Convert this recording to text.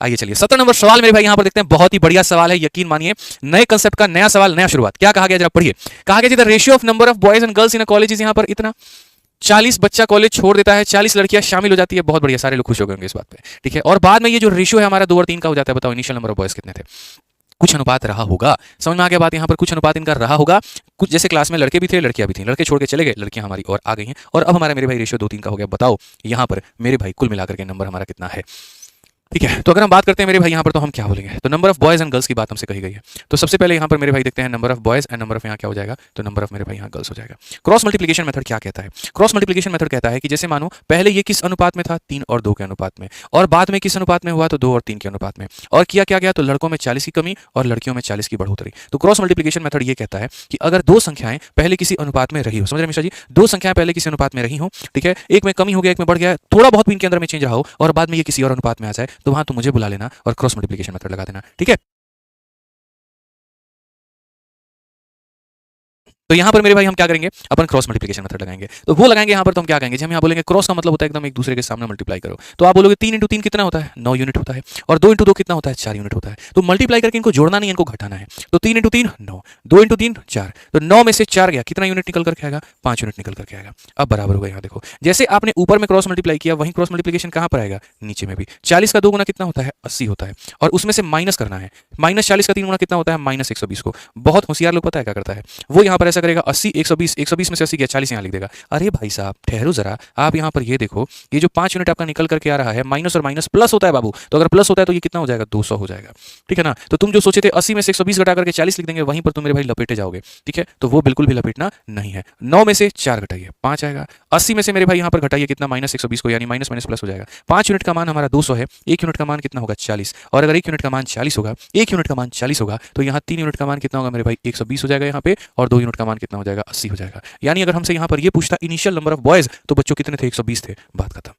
आइए चलिए 17 नंबर सवाल मेरे भाई यहाँ पर देखते हैं, बहुत ही बढ़िया सवाल है, यकीन मानिए नए कंसेप्ट का नया सवाल, नया शुरुआत। क्या कहा गया जरा पढ़िए। कहा गया the ratio of number of boys and girls in a college is यहाँ पर इतना। 40 बच्चा कॉलेज छोड़ देता है, 40 लड़कियां शामिल हो जाती है। बहुत बढ़िया, सारे लोग खुश हो गए होंगे इस बात पे, ठीक है। और बाद में ये जो रेशियो है हमारा 2 और 3 का हो जाता है। बताओ इनिशियल नंबर ऑफ बॉयज कितने थे? कुछ अनुपात रहा होगा, समझ में आ गया बात। यहाँ पर कुछ अनुपात इनका रहा होगा। कुछ जैसे क्लास में लड़के भी थे लड़कियां भी थी, लड़के छोड़ के चले गए, लड़कियां हमारी और आ गई हैं। और अब हमारा मेरे भाई रेशियो 2-3 का हो गया। बताओ यहाँ पर मेरे भाई कुल मिलाकर के नंबर हमारा कितना है? ठीक है, तो अगर हम बात करते हैं मेरे भाई यहाँ पर, तो हम क्या बोलेंगे? तो number of boys and girls की बात हमसे कही गई है। तो सबसे पहले यहाँ पर मेरे भाई देखते हैं number of boys and number of यहाँ क्या हो जाएगा? तो नंबर ऑफ मेरे भाई यहाँ गर्ल्स हो जाएगा। क्रॉस मल्टीप्लिकेशन मेथड क्या कहता है? क्रॉस मल्टीप्लिकेशन मेथड कहता है कि जैसे मानो पहले ये किस अनुपात में था? 3 और 2 के अनुपात में, और बाद में किस अनुपात में हुआ? तो 2 और 3 के अनुपात में। और किया क्या गया? तो लड़कों में 40 की कमी और लड़कियों में 40 की बढ़ोतरी। तो क्रॉस मल्टीप्लिकेशन मेथड ये कहता है कि अगर दो संख्याएं पहले किसी अनुपात में रही हो, समझ रहे मिश्रा जी, दो संख्याएं पहले किसी अनुपात में रही हो, ठीक है, एक में कमी हो गया, एक में बढ़ गया, थोड़ा बहुत भी इनके अंदर में चेंज रहा हो, और बाद में ये किसी और अनुपात में आ जाए, तो वहां तो मुझे बुला लेना और क्रॉस मल्टीप्लिकेशन मेथड लगा देना, ठीक है। तो यहाँ पर मेरे भाई हम क्या करेंगे? अपन क्रॉस मल्टीप्लिकेशन मेथड लगाएंगे। तो वो लगाएंगे यहाँ पर, तो हम क्या कहेंगे? हम यहाँ बोलेंगे क्रॉस का मतलब होता है एकदम एक दूसरे के सामने मल्टीप्लाई करो। तो आप बोलोगे 3 × 3 कितना होता है? 9 यूनिट होता है। और 2 × 2 कितना होता है? 4 यूनिट होता है। तो मल्टीप्लाई करके इनको जोड़ना नहीं, इनको घटाना है। तो 3 × 3 9, 2 × 3 4। तो 9 में से 4 गया, कितना यूनिट निकल करके आएगा? 5 यूनिट निकल करके आएगा। अब बराबर होगा। यहाँ देखो, जैसे आपने ऊपर में क्रॉस मल्टीप्लाई किया, वहीं क्रॉस मल्टीप्लिकेशन कहाँ पर आएगा? नीचे में भी। 40 का 2 गुना कितना होता है? 80 होता है। और उसमें से माइनस करना है। -40 का 3 गुना कितना होता है? -120 को। बहुत होशियार लोग पता है क्या करता है? वो यहाँ पर ऐसा करेगा 80 120 में से 80 गया, 40 यहाँ लिख देगा। अरे भाई साहब ठहरो जरा, आप यहाँ पर ये देखो, ये जो 5 यूनिट आपका निकल करके आ रहा है, माइनस और माइनस प्लस होता है बाबू। तो अगर प्लस होता है तो ये कितना हो जाएगा? 200 हो जाएगा, ठीक है ना। तो तुम जो सोचे थे 80 में से 120 घटा करके 40 लिख देंगे, वहीं पर तुम मेरे भाई लपेटे जाओगे, ठीक है। तो वो बिल्कुल भी लपेटना नहीं है। 9 में से 4 घटाइए, 5 आएगा। 80 में से मेरे भाई यहाँ पर घटाइए कितना? -120 को, यानी माइनस माइनस प्लस हो जाएगा। 5 यूनिट का मान हमारा 200 है, 1 यूनिट का मान कितना होगा? 40। और अगर 1 यूनिट का मान 40 होगा, 1 यूनिट का मान 40 होगा, तो यहाँ 3 यूनिट का मान कितना होगा मेरे भाई? 120 हो जाएगा यहाँ पे, और 2 यूनिट का मान कितना हो जाएगा? 80 हो जाएगा। यानी अगर हमसे यहाँ पर ये पूछता इनिशियल नंबर ऑफ बॉयज, तो बच्चों कितने थे? 120 थे, बात खत्म।